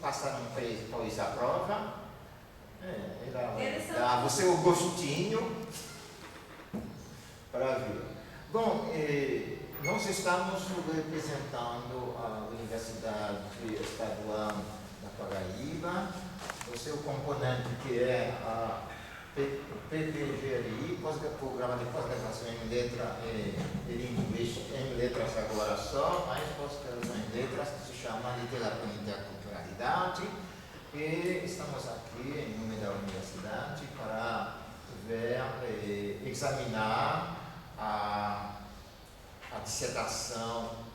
passaram por essa prova, dá você o gostinho para ver. Bom, nós estamos representando a Universidade Estadual da Paraíba, o seu componente que é a PPGRI, Programa de Pós-Graduação em Letras agora só, mas pós-graduação em Letras, que se chama Literatura e Interculturalidade, e estamos aqui em nome da universidade para examinar a dissertação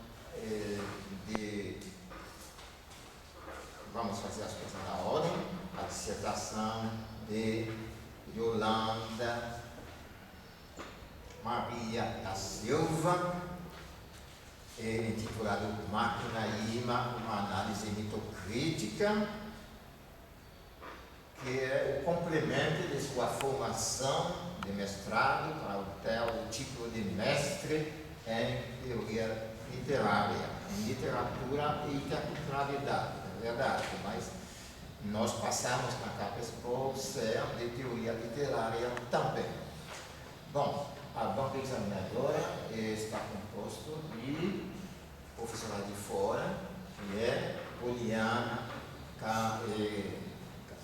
vamos fazer as coisas na ordem, a dissertação de Yolanda Maria da Silva, intitulado Macunaíma, uma análise mitocrítica, que é o complemento de sua formação de mestrado para o título de mestre em teoria literária, em literatura e interculturalidade, na verdade, mas nós passamos na CAPES por ser de teoria literária também. Bom, a banca examinadora está composta de professora de fora, que é Poliana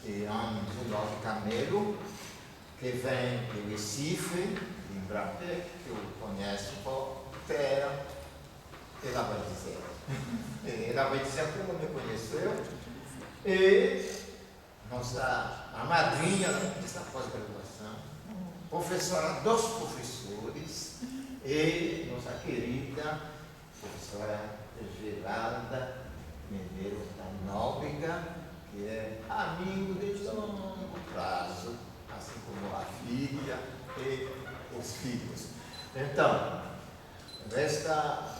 Anzulov Camelo, que vem do Recife, de Embrapé, que eu conheço por terra. Ela vai dizer como me conheceu. E a madrinha dessa pós-graduação, professora dos professores, e nossa querida professora Geralda Medeiros da Nóbrega, que é amigo de longo prazo, assim como a filha e os filhos. Então,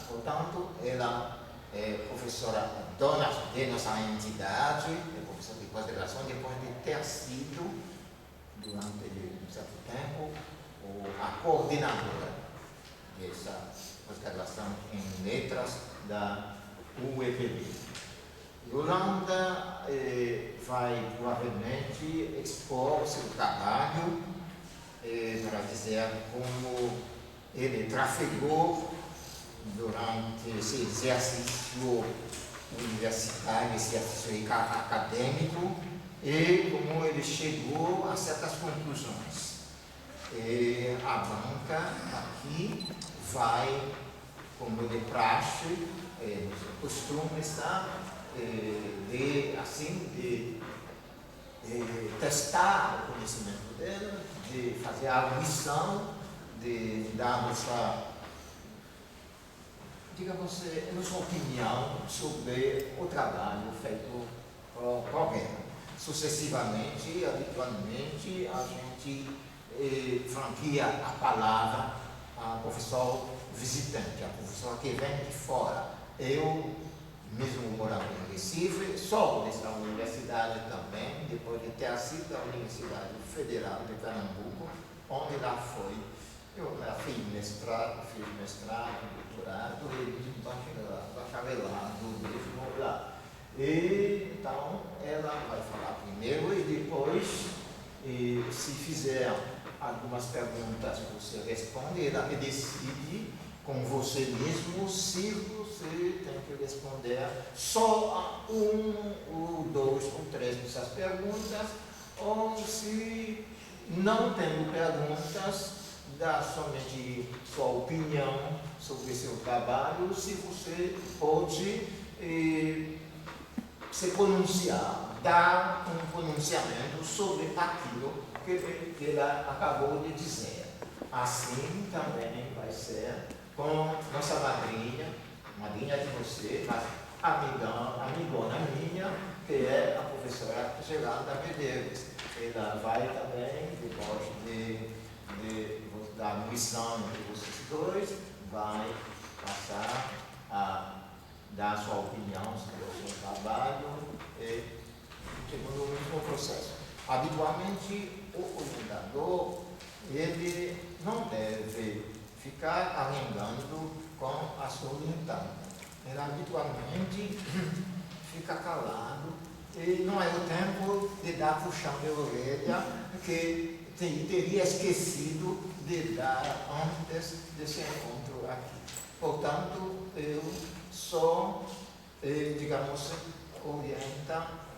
portanto, ela é professora de nossa entidade, é professora de pós-graduação, depois de ter sido, durante um certo tempo, a coordenadora dessa pós-graduação em letras da UEPB. Yolanda vai provavelmente expor seu trabalho para dizer como ele trafegou durante esse exercício universitário, esse exercício acadêmico, e como ele chegou a certas conclusões. E a banca aqui vai, como de praxe, costume estar de testar o conhecimento dela, de fazer a audição, de dar nossa opinião sobre o trabalho feito por alguém. Sucessivamente, habitualmente, a gente franqueia a palavra ao professor visitante, a professora que vem de fora. Eu, mesmo morando em Recife, sou dessa universidade também, depois de ter sido da Universidade Federal de Pernambuco, onde lá foi. Eu fiz mestrado, doutorado e bacharelado mesmo lá. E, então, ela vai falar primeiro e depois, se fizer algumas perguntas, você responde, ela decide com você mesmo se você tem que responder só a ou dois ou três dessas perguntas, ou se não tendo perguntas, dá somente sua opinião sobre seu trabalho, se você pode se pronunciar, dar um pronunciamento sobre aquilo que ela acabou de dizer. Assim também vai ser com nossa madrinha de você, mas amigona minha, que é a professora Geralda Medeiros. Ela vai também, depois da missão de vocês dois, vai passar a dar sua opinião sobre o seu trabalho e segundo o mesmo processo. Habitualmente, o coordenador, ele não deve ficar arrendando com a sua orientanda. Ele habitualmente fica calado, e não é o tempo de dar puxão de orelha que teria esquecido de dar antes desse encontro aqui. Portanto, eu só, digamos,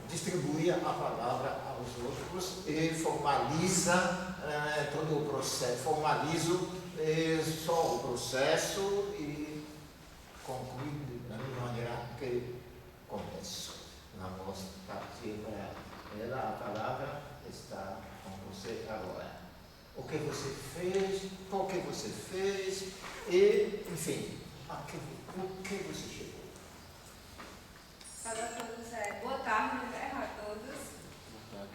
distribui a palavra aos outros e formaliza todo o processo, formalizo só o processo e conclui da mesma maneira que começo. Vamos partir para ela, a palavra está com você agora. O que você fez, por que você fez e, enfim, o que você chegou. Salve a todos, boa tarde a todos.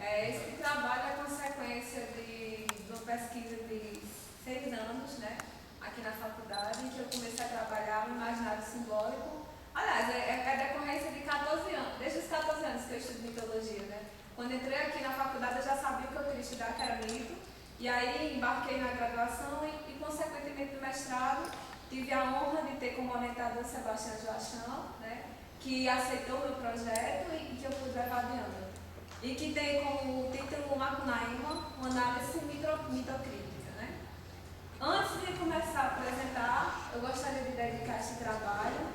Esse trabalho é consequência de uma pesquisa de 6 anos, né, aqui na faculdade, em que eu comecei a trabalhar no imaginário simbólico. Aliás, é decorrência de 14 anos, desde os 14 anos que eu estudo mitologia, né. Quando entrei aqui na faculdade eu já sabia o que eu queria estudar, que era mito, e aí embarquei na graduação e consequentemente no mestrado, tive a honra de ter como orientador Sebastião Joachim, né, que aceitou o meu projeto e que eu pude levar adiante. E que tem como título Macunaíma, uma análise mitocrítica, né? Antes de começar a apresentar, eu gostaria de dedicar este trabalho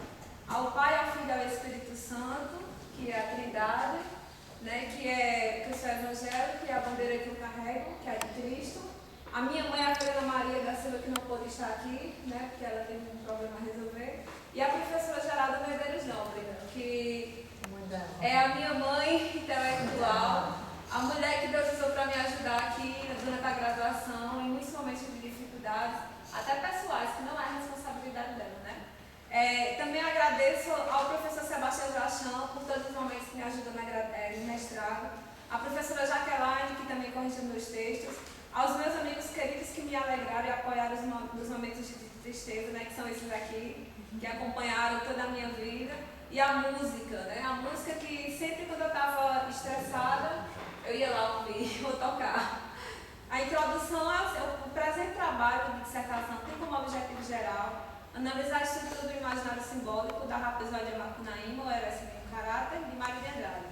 ao Pai, ao Filho e ao Espírito Santo, que é a Trindade, né? Que é Cristo Evangelho, que é a bandeira que eu carrego, que é a de Cristo. A minha mãe, a Freira Maria da Silva, que não pôde estar aqui, né? Porque ela teve um problema a resolver. E a professora Geralda Medeiros Nóbrega, que é a minha mãe intelectual, a mulher que Deus usou para me ajudar aqui durante a graduação, em muitos momentos de dificuldades, até pessoais, que não é responsabilidade dela, né? Também agradeço ao professor Sebastião Joachim por todos os momentos que me ajudou no mestrado, a professora Jaqueline, que também corrigiu meus textos, aos meus amigos queridos que me alegraram e apoiaram nos momentos de tristeza, né, que são esses aqui, que acompanharam toda a minha vida, e a música, né, a música que sempre quando eu estava estressada, eu ia lá ouvir ou tocar. A introdução o presente trabalho de dissertação tem como objetivo geral analisar a estrutura do imaginário simbólico da Rapsódia Macunaíma, ou Herésia de um Caráter, de Mário de Andrade,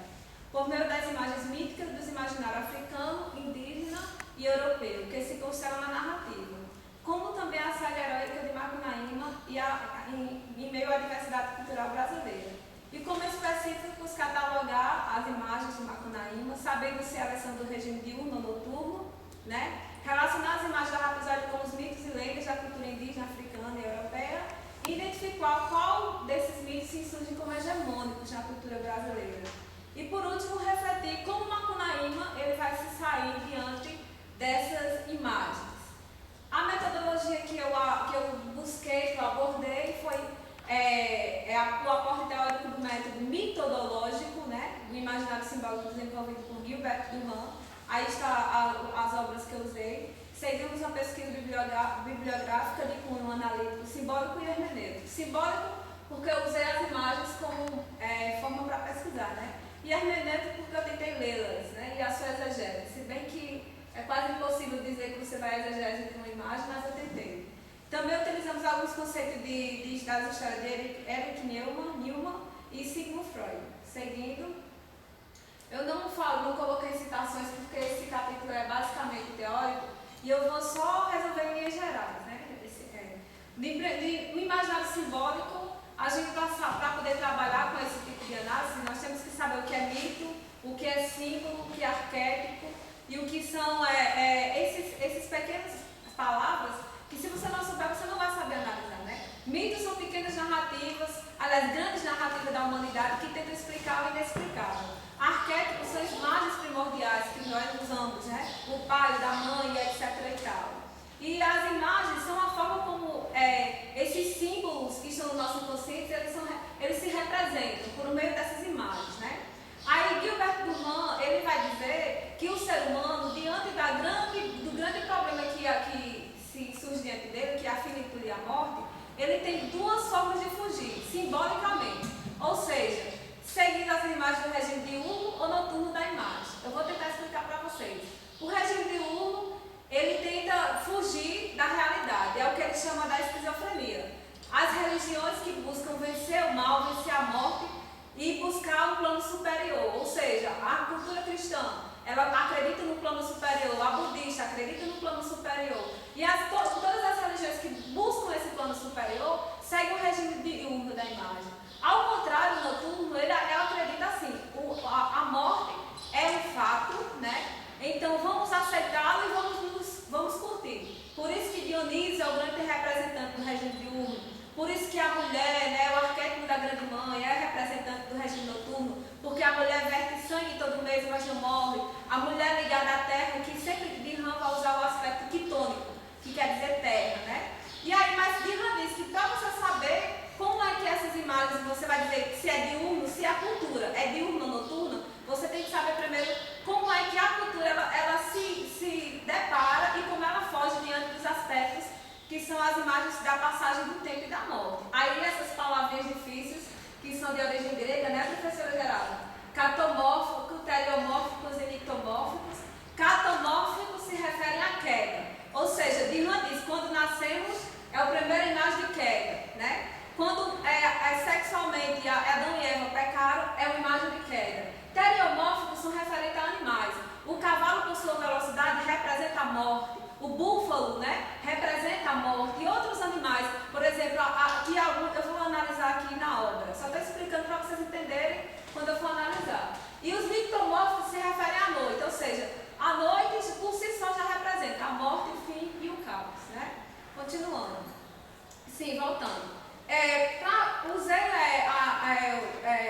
por meio das imagens míticas dos imaginários africano, indígena e europeu, que se constelam na narrativa, como também a saga heróica de Macunaíma em meio à diversidade cultural brasileira. E como específicos catalogar as imagens de Macunaíma, sabendo se elas são do regime diurno ou noturno, né? Relacionar as imagens da Rapsódia com os mitos e lendas da cultura indígena, africana e europeia, e identificar qual desses mitos se insurgem como hegemônicos na cultura brasileira. E por último, refletir como Macunaíma ele vai se sair diante dessas imagens. A metodologia que eu busquei, que eu abordei, foi o aporte teórico do método metodológico, né, do imaginário simbólico desenvolvido por Gilbert Durand. Aí está as obras que eu usei. Seguimos uma pesquisa bibliográfica de cunho analítico simbólico e hermenêutico. Simbólico porque eu usei as imagens como forma para pesquisar, né? E hermenêutico porque eu tentei lê-las, né? E a sua exegese. Se bem que é quase impossível dizer que você vai exegese de uma imagem, mas eu tentei. Também utilizamos alguns conceitos das histórias de Erich Neumann e Sigmund Freud. Seguindo, eu não coloquei citações porque esse capítulo é basicamente teórico e eu vou só resolver em linhas gerais, né? No imaginário simbólico, a gente para poder trabalhar com esse tipo de análise, nós temos que saber o que é mito, o que é símbolo, o que é arquétipo e o que são esses pequenas palavras que se você não souber, você não vai saber analisar, né? Mitos são pequenas narrativas, aliás, grandes narrativas da humanidade que tentam explicar o inexplicável. Arquétipos são as imagens primordiais que nós usamos, né? O pai, da mãe, etc. e tal. E as imagens são a forma como esses símbolos que estão no nosso inconsciente, eles se representam por meio dessas imagens, né? Aí Gilbert Durand, ele vai dizer que o ser humano, diante do grande problema que se surge diante dele, que é a finitude e a morte, ele tem duas formas de fugir, simbolicamente. Ou seja, seguindo as imagens do regime diurno ou noturno da imagem. Eu vou tentar explicar para vocês. O regime diurno, ele tenta fugir da realidade, é o que ele chama da esquizofrenia. As religiões que buscam vencer o mal, vencer a morte e buscar um plano superior, ou seja, cristã, ela acredita no plano superior, a budista acredita no plano superior. E todas as religiões que buscam esse plano superior seguem o regime diurno da imagem. Ao contrário, o noturno, ela acredita assim, a morte é um fato, né? Então vamos aceitá-lo e vamos curtir. Por isso que Dionísio é o grande representante do regime diurno. Por isso que a mulher, né, o arquétipo da grande mãe, é representante do regime noturno, porque a mulher verte sangue todo mês, mas não morre. A mulher ligada à terra, que sempre Dirham vai usar o aspecto quitônico, que quer dizer terra, né? E aí, mas Dirham diz que para você saber como é que essas imagens, você vai dizer se é diurno, se a cultura é diurna ou noturna, você tem que saber primeiro como é que a cultura ela se depara e como ela foge diante dos aspectos que são as imagens da passagem do tempo e da morte. Aí essas palavrinhas difíceis, que são de origem grega, né, professora Geralda? Catomórfico, teriomórficos e nictomórficos. Catomórficos se referem à queda. Ou seja, Dirham diz, quando nascemos, é a primeira imagem de queda, né? Quando sexualmente Adão e Eva pecaram, é uma imagem de queda. Teriomórficos são referentes a animais. O cavalo, por sua velocidade, representa a morte. O búfalo, né, representa a morte. E outros animais, por exemplo, aqui eu vou analisar aqui na obra. Só estou explicando para vocês entenderem quando eu for analisar. E os nictomórficos se referem à noite, ou seja, a noite por si só já representa a morte, o fim e o caos, né? Continuando. Sim, voltando. Usei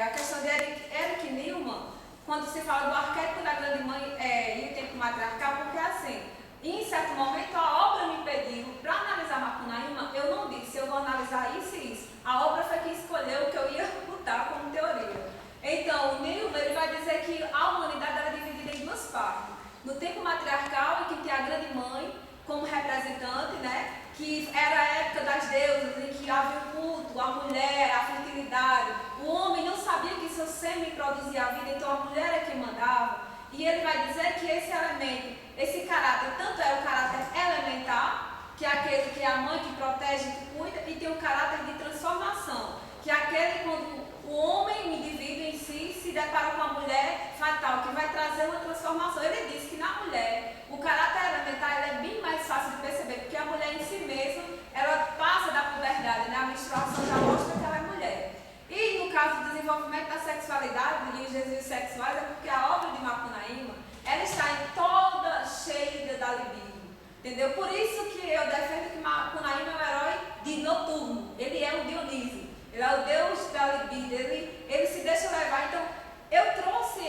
a questão de Eric Newman, quando se fala do arquétipo da grande mãe e o tempo matriarcal, porque assim, em certo momento a obra me pediu para analisar Macunaíma, eu não disse, eu vou analisar isso e isso. A obra foi quem escolheu o que eu ia botar como teoria. Então, o Newman ele vai dizer que a humanidade era dividida em duas partes. No tempo matriarcal, em que tem a grande mãe como representante, né? Que era a época das deusas, em que havia o culto, a mulher, a fertilidade. O homem não sabia que seu sêmen produzia a vida, então a mulher é quem mandava. E ele vai dizer que esse elemento, esse caráter, tanto é o caráter elementar, que é aquele que é a mãe que protege, que cuida, e tem o caráter de transformação, que é aquele quando o homem, o indivíduo em si, se depara com a mulher fatal, que vai trazer uma transformação. Ele diz que na mulher, o caráter elementar é bem mais fácil de perceber, porque a mulher em si mesma, ela passa da puberdade, né? A menstruação já mostra que ela é mulher. E no caso do desenvolvimento da sexualidade, dos desejos sexuais, é porque a obra de Macunaíma, ela está em toda cheia da libido. Entendeu? Por isso que eu defendo que Macunaíma é um herói de noturno. Ele é um Dionísio. Ele é o deus da libido. Ele se deixa levar. Então, eu trouxe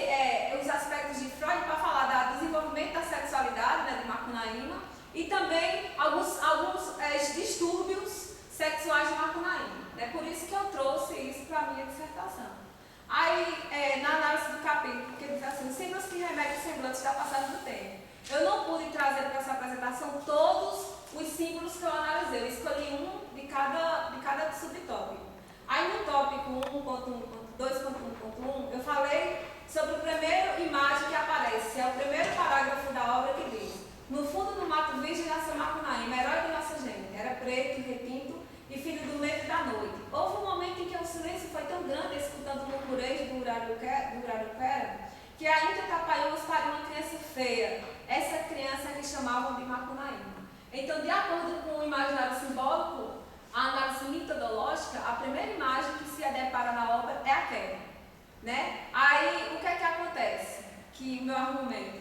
os aspectos de Freud para falar do desenvolvimento da sexualidade, né, de Macunaíma, e também alguns distúrbios sexuais de Macunaíma. É por isso que eu trouxe isso para a minha dissertação. Aí, na análise do capítulo, porque diz assim, símbolos que remetem os semblantes da passagem do tempo. Eu não pude trazer para essa apresentação todos os símbolos que eu analisei. Eu escolhi um de cada subtópico. Aí no tópico 1.1.2.1.1, eu falei sobre a primeira imagem que aparece. É o primeiro parágrafo da obra que diz: no fundo do mato virgem nasceu Macunaíma, herói da nossa gente. Era preto, retinto e filho do medo da noite. Houve um momento em que o silêncio foi tão grande, escutando o murmurejo do Urarupera, que a Índia Tapaiúas pariu uma criança feia. Essa criança que chamavam de Macunaíma. Então, de acordo com o imaginário simbólico, a análise metodológica, a primeira imagem que se depara na obra é a queda, né? Aí, o que é que acontece? Que o meu argumento,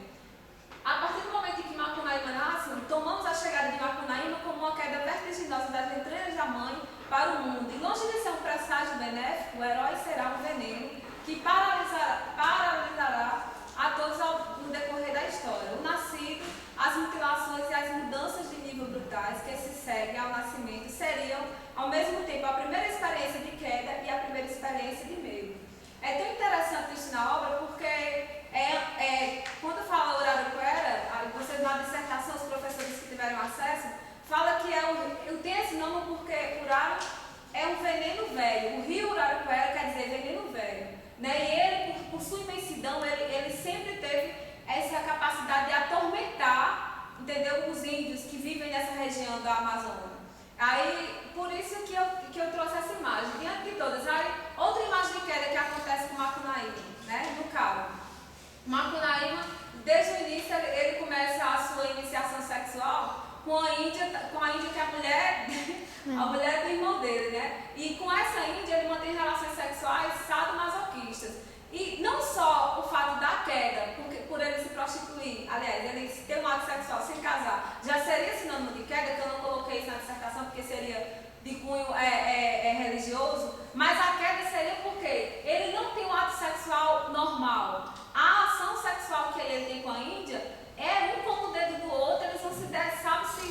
a partir do momento em que Macunaíma nasce, tomamos a chegada de Macunaíma como uma queda vertiginosa das entranhas da mãe para o mundo. E longe de ser um presságio benéfico, o herói será um veneno que paralisará a todos no decorrer da história. O nascido, as mutilações e as mudanças de nível brutais que se seguem ao nascimento seriam, ao mesmo tempo, a primeira experiência de queda e a primeira experiência de medo. É tão interessante isso na obra porque quando fala Urarupera, vocês na dissertação, os professores que tiveram acesso, fala que eu tenho esse nome porque Uraru é um veneno velho. O rio Urarupera quer dizer veneno velho. Né? E ele, por sua imensidão, ele sempre teve essa capacidade de atormentar, entendeu, os índios que vivem nessa região da Amazônia. Aí, por isso que eu trouxe essa imagem. Diante de todas, aí, outra imagem de queda que acontece com Macunaíma, né, no cabo. Macunaíma, com a Índia que a mulher do irmão dele, né? E com essa Índia ele mantém relações sexuais sadomasoquistas. E não só o fato da queda, por ele se prostituir, aliás, ele ter um ato sexual sem casar, já seria sinônimo de queda, que eu não coloquei isso na dissertação porque seria de cunho religioso, mas a queda seria porque ele não tem um ato sexual normal. A ação sexual que ele tem com a Índia é um como o dedo do outro, eles vão se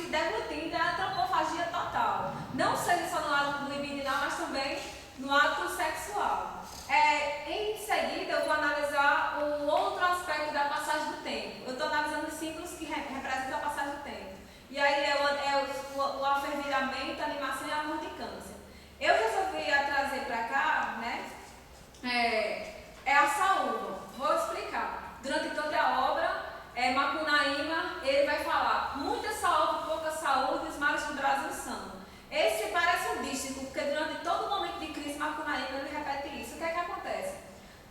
deglutindo, é a antropofagia total. Não seja só no ato libidinal, mas também no ato sexual. Em seguida, eu vou analisar o outro aspecto da passagem do tempo. Eu estou analisando os símbolos que representam a passagem do tempo. E aí o afervilhamento, a animação e a mordicância. Eu resolvi trazer para cá, né, a saúva. Vou explicar. Durante toda a obra, Macunaíma, ele vai falar muita saúde, pouca saúde, os males do Brasil são. Esse parece um dístico, porque durante todo o momento de crise, Macunaíma ele repete isso. O que é que acontece?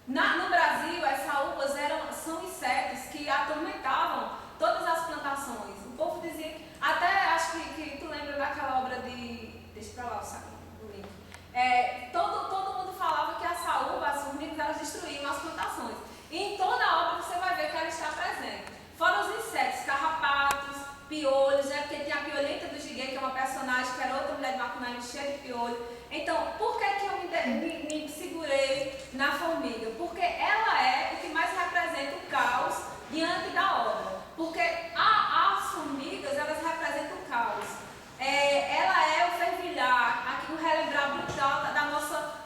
No Brasil, as saúvas são insetos que atormentavam todas as plantações. O povo dizia que, até acho que tu lembra daquela obra de. Deixa pra lá o saco do link. Todo mundo falava que as formigas, elas destruíam as plantações. E em toda a obra você vai ver que ela está presente. Fora os insetos, carrapatos, piolhos, né? Porque tem a piolenta do Giguê, que é uma personagem que era outra mulher de Macunaíma cheia de piolho. Então, por que eu me segurei na formiga? Porque ela é o que mais representa o caos diante da obra. Porque as formigas, elas representam o caos. Ela é o fervilhar, o relembrar brutal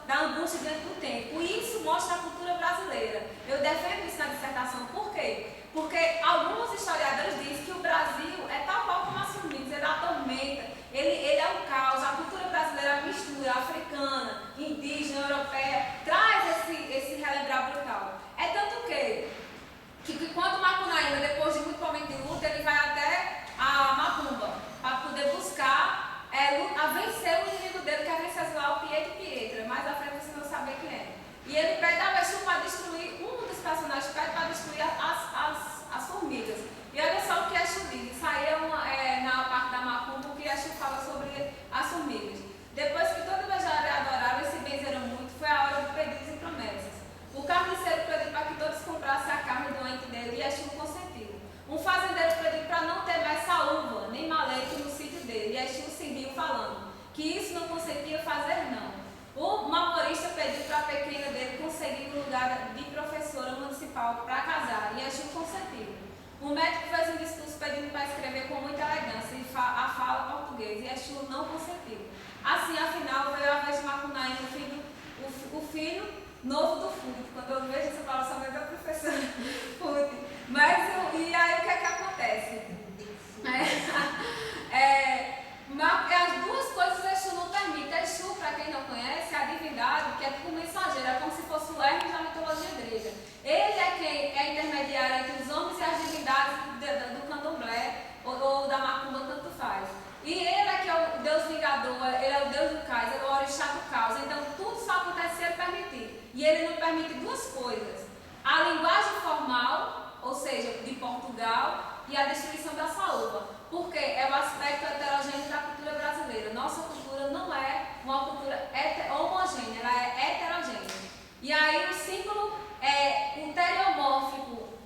da angústia diante do tempo. E isso mostra a cultura brasileira. Eu defendo isso na dissertação. Por quê? Porque alguns historiadores dizem que o Brasil é tal qual como as formigas, ele atormenta, ele é o caos, a cultura brasileira mistura africana, indígena, europeia, traz esse relembrar brutal. É tanto que quando Macunaíma, depois de muito momento de luta, ele vai até a Macumba para poder buscar a vencer o inimigo dele, que é vencer lá o Pietra, mais à frente você não sabe quem é. E ele pede a Exu para destruir, um dos personagens pede para destruir as formigas. E olha só o que Exu diz, isso aí na parte da Macumba, o que Exu fala sobre as formigas. Depois que todo Bajara adoraram e se benzeram muito, foi a hora de pedidos e promessas. O carniceiro pediu para que todos comprassem a carne doente dele e Exu consentiu. Um fazendeiro pediu para não ter mais saúva, nem malete no sítio dele, e Exu seguiu falando que isso não conseguia fazer não. O mamorista pediu para a pequena dele conseguir um lugar de professora municipal para casar, e Exu consentiu. O médico fez um discurso pedindo para escrever com muita elegância e a fala portuguesa, e Exu não consentiu. Assim, afinal, veio a vez de Macunaíma, o filho novo do Fute. Quando eu vejo essa palavra, só vejo a professora Fute. E aí o que é que acontece? As duas coisas Exu não permite. Exu, para quem não conhece, é a divindade que é tipo mensageiro, é como se fosse o Hermes da mitologia grega. Ele é quem é intermediário entre os homens e as divindades do candomblé ou da macumba, tanto faz. E ele é que é o Deus vingador, ele é o Deus do caos, ele é o orixá do caos. Então tudo só acontece se ele permitir. E ele não permite duas coisas: a linguagem formal, ou seja, de Portugal, e a destruição da saúva. Porque é o aspecto heterogêneo da cultura brasileira. Nossa cultura não é uma cultura homogênea, ela é heterogênea. E aí o símbolo o teriomórfico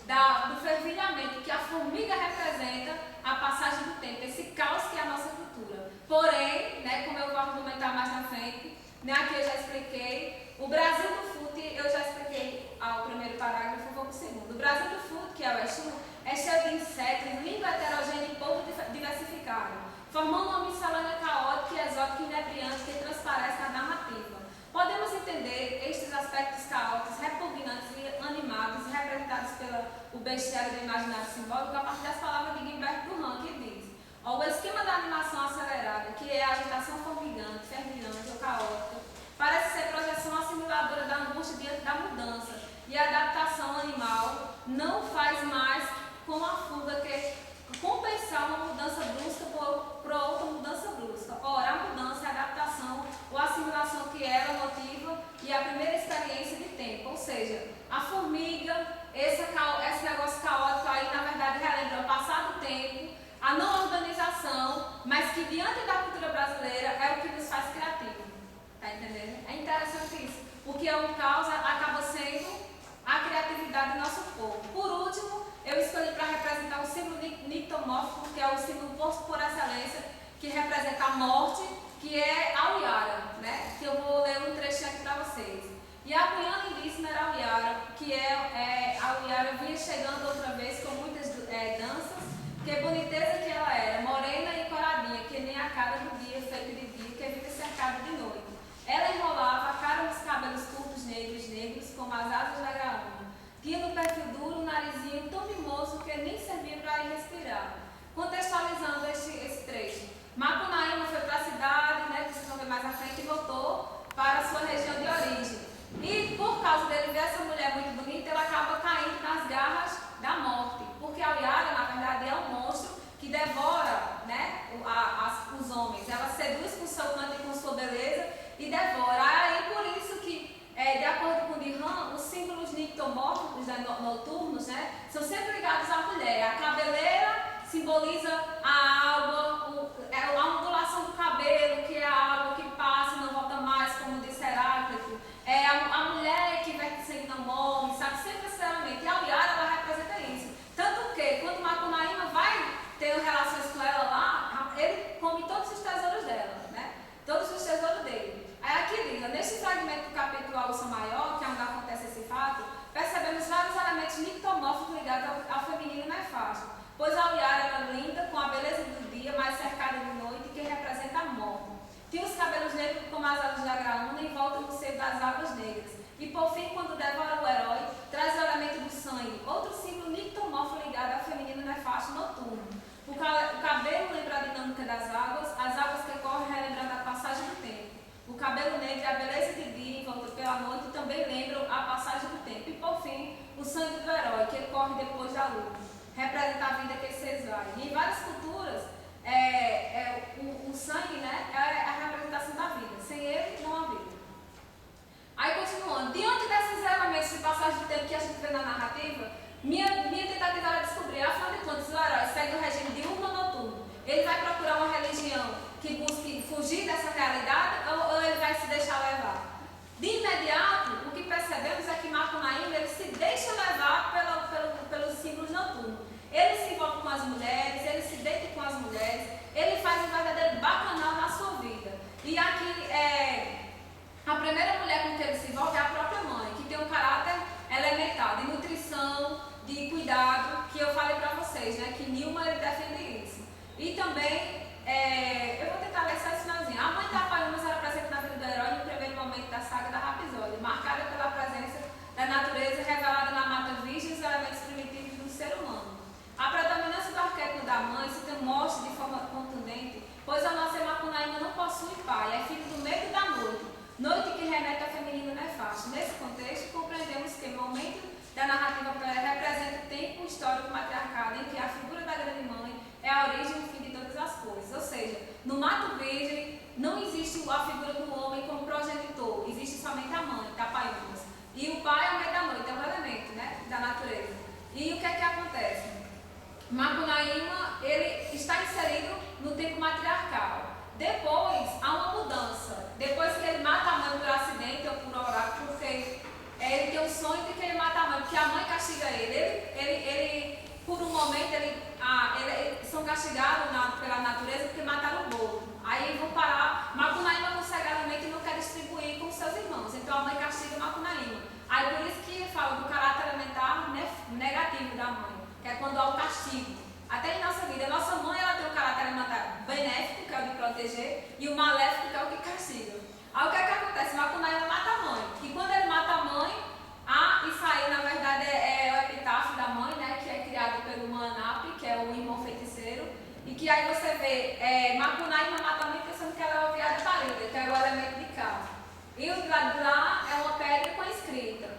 do fervilhamento que a formiga representa a passagem do tempo, esse caos que é a nossa cultura. Porém, né, como eu vou argumentar mais na frente, né, aqui eu já expliquei, o Brasil do Fute, eu já expliquei ao primeiro parágrafo, vou para o segundo. O Brasil do Fute, que é o Exu, é cheio de insetos, língua heterogênea e povo diversificado, formando uma miscelânea caótica e exótica e inebriante que transparece na narrativa. Podemos entender estes aspectos caóticos, repugnantes e animados, representados pelo bestiário do imaginário simbólico, a partir das palavras de Gilberto Durand, que diz: o esquema da animação acelerada, que é a agitação formigante, fervilhante ou caótica, parece ser projeção assimiladora da angústia diante da mudança, e a adaptação animal não faz mais com a fuga que compensar uma mudança brusca por outra mudança brusca. Ora, a mudança é a adaptação ou assimilação que ela motiva e a primeira experiência de tempo. Ou seja, a formiga, esse negócio caótico aí, na verdade, relembra o passar do tempo, a não organização nictomórfico, que é o símbolo por excelência, que representa a morte, que é a Uiara, né? Que eu vou ler um trechinho aqui para vocês. E a cunhã lindíssima era a Uiara, que a Uiara vinha chegando outra vez com muitas danças, que boniteza que ela era, morena e coradinha, que nem a cara do dia, feito de dia, que vinha cercada de noite. Ela enrolava a cara nos cabelos curtos negros, como as asas da graúna. Tinha no perfil duro um narizinho tão mimoso que nem servia para ir respirar. Contextualizando esse trecho, Macunaíma foi para a cidade, né, que vocês vão ver mais à frente, e voltou para a sua região de origem. E por causa dele ver essa mulher muito bonita, ela acaba caindo nas garras da morte. Porque a Uiara, na verdade, é um monstro que devora, né, os homens. Ela seduz com seu canto e com sua beleza e devora. Aí por isso que, de acordo com Dirham, os símbolos nictomórficos, né, noturnos, né, são sempre ligados à mulher. A cabeleira simboliza a água, a ondulação do cabelo, que é a água que passa e não volta mais, como disse Heráclito. É a mulher que verte sangue não morre, sabe? Sempre esse elemento. E a Uiara, ela representa isso. Tanto que, quando Macunaíma vai ter relações com ela lá, ele come todos os tesouros dela, né? Todos os tesouros dele. Aí aqui diz, neste fragmento do capítulo A Ursa Maior, que é onde acontece esse fato, percebemos vários elementos nictomórficos ligados ao feminino nefasto. Pois a Uiara era linda, com a beleza do dia, mas cercada de noite, que representa a morte. Tinha os cabelos negros como as asas da graúna em volta do seio das águas negras. E por fim, quando devora o herói, traz o elemento do sangue, outro símbolo nictomórfico ligado ao feminino nefasto noturno. O cabelo lembra a dinâmica das águas, as águas que correm relembrando a passagem do tempo. O cabelo negro e a beleza de dia em volta pela noite também lembram a passagem do tempo. E por fim, o sangue do herói, que corre depois da luta. Representa a vida que se esvai. E em várias culturas, o sangue, né, é a representação da vida. Sem ele, não há vida. Aí, continuando, diante desses elementos de passagem do tempo que a gente vê na narrativa, minha tentativa era descobrir, afinal de contas, o herói segue o regime diurno ou noturno. Ele vai procurar uma religião que busque fugir dessa realidade ou ele vai se deixar levar? De imediato, o que percebemos é que Macunaíma, ele se deixa levar pelos símbolos noturnos. Ele se envolve com as mulheres, ele se deita com as mulheres, ele faz um verdadeiro bacanal na sua vida. E aqui, a primeira mulher com que ele se envolve é a própria mãe, que tem um caráter elementar, de nutrição, de cuidado, que eu falei para vocês, né, que Nilma, ele defende isso. E também, eu vou tentar ler só esse finalzinho. A mãe Tapaiumas era presente na vida do herói no primeiro momento da saga da Rapsódia, marcada pela presença da natureza revelada na mata virgem e os elementos primitivos do ser humano. A predominância do arquétipo da mãe se demonstra de forma contundente, pois a nossa Macunaíma não possui pai, é filho do meio da noite, noite que remete ao feminino nefasto. Nesse contexto, compreendemos que o momento da narrativa representa o tempo histórico matriarcado em que a figura da grande mãe é a origem e o fim de todas as coisas. Ou seja, no mato virgem não existe a figura do homem como progenitor, existe somente a mãe, Tapaiumas. E o pai é o meio da noite, é um elemento, né, da natureza. E o que é que acontece? Macunaíma, ele está inserido no tempo matriarcal. Depois, há uma mudança. Depois que ele mata a mãe por acidente ou por oráculo, porque ele tem um sonho de que ele mata a mãe, porque a mãe castiga ele por um momento, eles são castigados pela natureza porque mataram o bolo. Aí vão parar, Macunaíma consegue alimento e não quer distribuir com seus irmãos. Então a mãe castiga Macunaíma. Aí por isso que fala do caráter elementar negativo da mãe, que é quando há o castigo. Até em nossa vida, a nossa mãe, ela tem um caráter elementar benéfico, que é o de proteger, e o maléfico, que é o que castiga. Aí o que é que acontece? Macunaíma mata a mãe. E quando ele mata a mãe, isso aí na verdade é o epitáfio da mãe, né, que é criado pelo Manap, que é o irmão feiticeiro. E que aí você vê, Macunaíma mata a mãe pensando que ela é o viado parida, que é o elemento de cá. E o lado de lá é uma pedra com a escrita.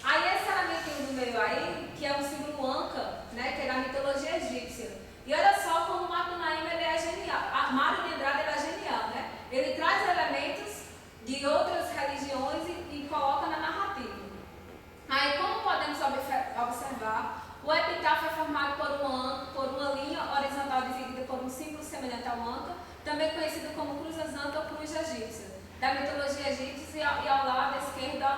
Aí esse elementinho do meio aí, que é um símbolo Anca, né, que é da mitologia egípcia. E olha só como Macunaíma, ele é genial. Mário de Andrade, ele é genial, né? Ele traz elementos de outras religiões e coloca na narrativa. Aí, como podemos observar, o epitáfio é formado por uma linha horizontal dividida por um símbolo semelhante ao Anca, também conhecido como cruz Anca ou cruz egípcia, da mitologia egípcia, e ao lado esquerdo há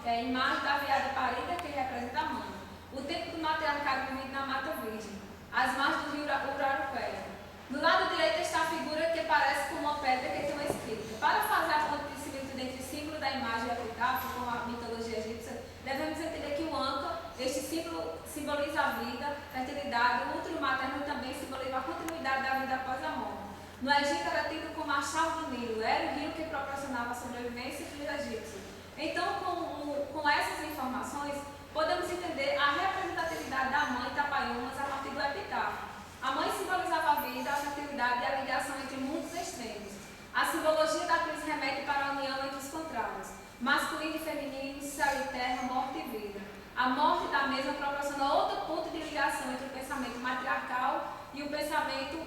uma imagem da viada parida que representa a mãe. O tempo do matriarcado vivido na Mata Virgem. As margens do rio simboliza a vida, fertilidade, o útero materno também simboliza a continuidade da vida após a morte. No Egito era tido como a chave do Nilo, era o rio que proporcionava a sobrevivência dos egípcios. Então, com essas informações, podemos entender a representatividade da mãe Tapaiumas a partir do epitáfio. A mãe simbolizava a vida, a fertilidade e a ligação entre mundos extremos. A simbologia da cruz remete para a união entre os contrários, masculino e feminino, céu e terra, morte e vida. A morte da mesma proporciona outro ponto de ligação entre o pensamento matriarcal e o pensamento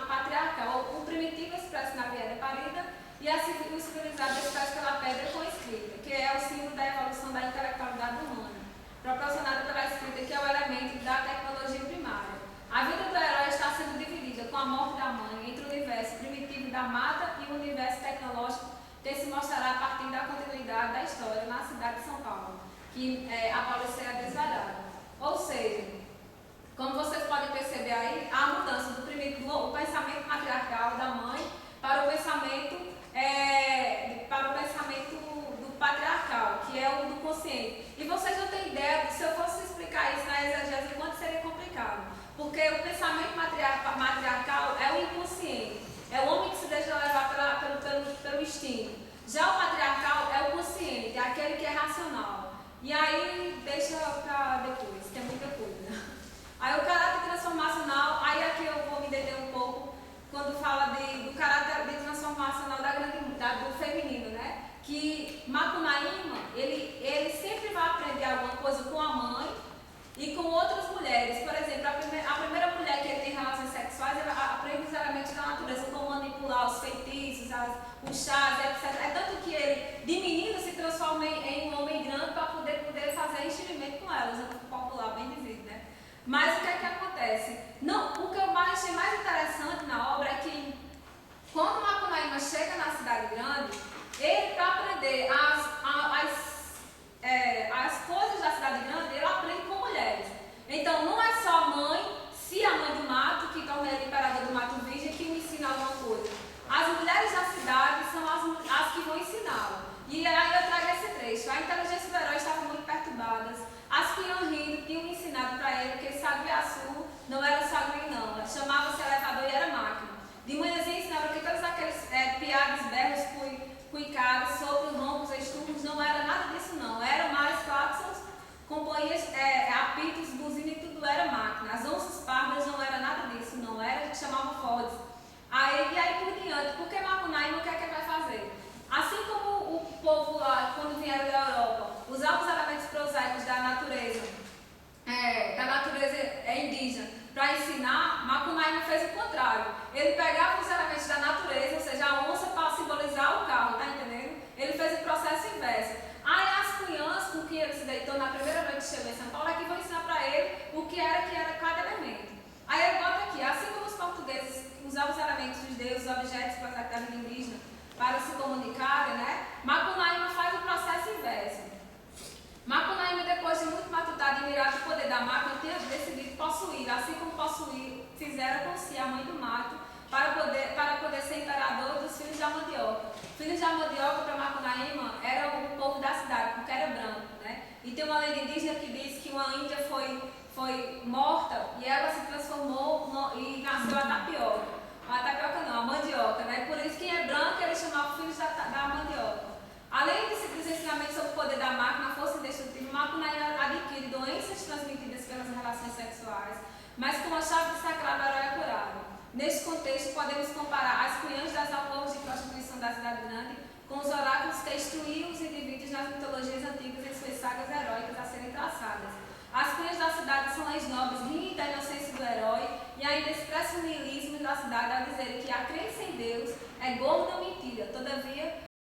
patriarcal. O primitivo expresso na viada parida e o civilizado expresso pela pedra com escrita, que é o símbolo da evolução da intelectualidade humana, proporcionada pela escrita, que é o elemento da tecnologia primária. A vida do herói está sendo dividida com a morte da mãe entre o universo primitivo da mata e o universo tecnológico que se mostrará a partir da continuidade da história na cidade de São Paulo, que a Paula será desvendada. Ou seja, como vocês podem perceber aí, a mudança do pensamento matriarcal da mãe para o pensamento do patriarcal, que é o do consciente. E vocês não têm ideia, se eu fosse explicar isso na exegese, o quanto seria complicado. Porque o pensamento matriarcal é o inconsciente, é o homem que se deixa levar pelo instinto. Já o patriarcal é o consciente, é aquele que é racional. E aí, deixa para depois, que é muita coisa. Aí o caráter transformacional, aí aqui eu vou me deter um pouco, quando fala do caráter de transformacional do feminino, né? Que Macunaíma, ele sempre vai aprender alguma coisa com a mãe e com outras mulheres. Por exemplo, a primeira mulher que ele tem relações sexuais, ela aprende os elementos da natureza, como manipular os feitiços, os chás, etc. É tanto que ele, de menino, se transforma em um homem grande para poder fazer enchimento com ela, usando o popular, bem dizido, né? Mas o que é que acontece? O que eu achei mais interessante na obra é que, quando Macunaíma chega na cidade grande, ele, para aprender as coisas da cidade grande, ele aprende com mulheres. Então, não é só a mãe, se a mãe do mato, que torna ele imperador do mato virgem, que o ensina alguma coisa. As mulheres da cidade são as que vão ensiná-lo. E aí eu trago esse trecho. A inteligência do herói estava muito perturbada. As que iam rindo tinham ensinado para ele que Saguiaçu não era Sagui, não. Chamava-se elevador e era máquina. De manhãzinha ensinaram que todos aqueles piados, berros, cuicados, sopros, roncos, esturros, não era nada disso, não. Eram mais cláxons, companhias, apitos, buzina e tudo era máquina. As onças pardas não era nada disso, não. Era que chamavam Fords. E aí por diante, porque Macunaíma, o que é que ele vai fazer? Assim como o povo lá, quando vieram da Europa, usava os elementos prosaicos da natureza indígena, para ensinar, Macunaíma fez o contrário. Ele pegava os elementos da natureza, ou seja, a onça, para simbolizar o carro, tá entendendo? Ele fez o processo inverso. Aí as cunhãs com quem ele se deitou na primeira noite que chegou em São Paulo é que vão ensinar para ele o que era cada elemento. Aí ele bota aqui, assim como os portugueses usavam os elementos dos deuses, objetos da vida indígena, para se comunicarem, né? Macunaíma faz o processo inverso. Macunaíma, depois de muito matutar e admirado o poder da máquina, tinha decidido possuir, assim como fizeram com si a mãe do mato, para poder ser imperador dos filhos da mandioca. Filhos da mandioca para Macunaíma era o povo da cidade, porque era branco, né? E tem uma lenda indígena que diz que uma índia foi morta e ela se transformou e nasceu a tapioca. A tapioca não, a mandioca, né? Por isso quem é branco ele chamava filhos da mandioca. Além dos ensinamentos sobre o poder da máquina, a força indestrutível, Macunaíma adquire doenças transmitidas pelas relações sexuais, mas com a chave sacrada o herói é curado. Neste contexto, podemos comparar as cunhãs das alcovas de prostituição da cidade grande com os oráculos que instruíam os indivíduos nas mitologias antigas em suas sagas heróicas a serem traçadas. As cunhas da cidade são leis nobres, riem da inocência do herói e ainda expressam o niilismo da cidade ao dizer que a crença em Deus é gorda ou mentira, todavia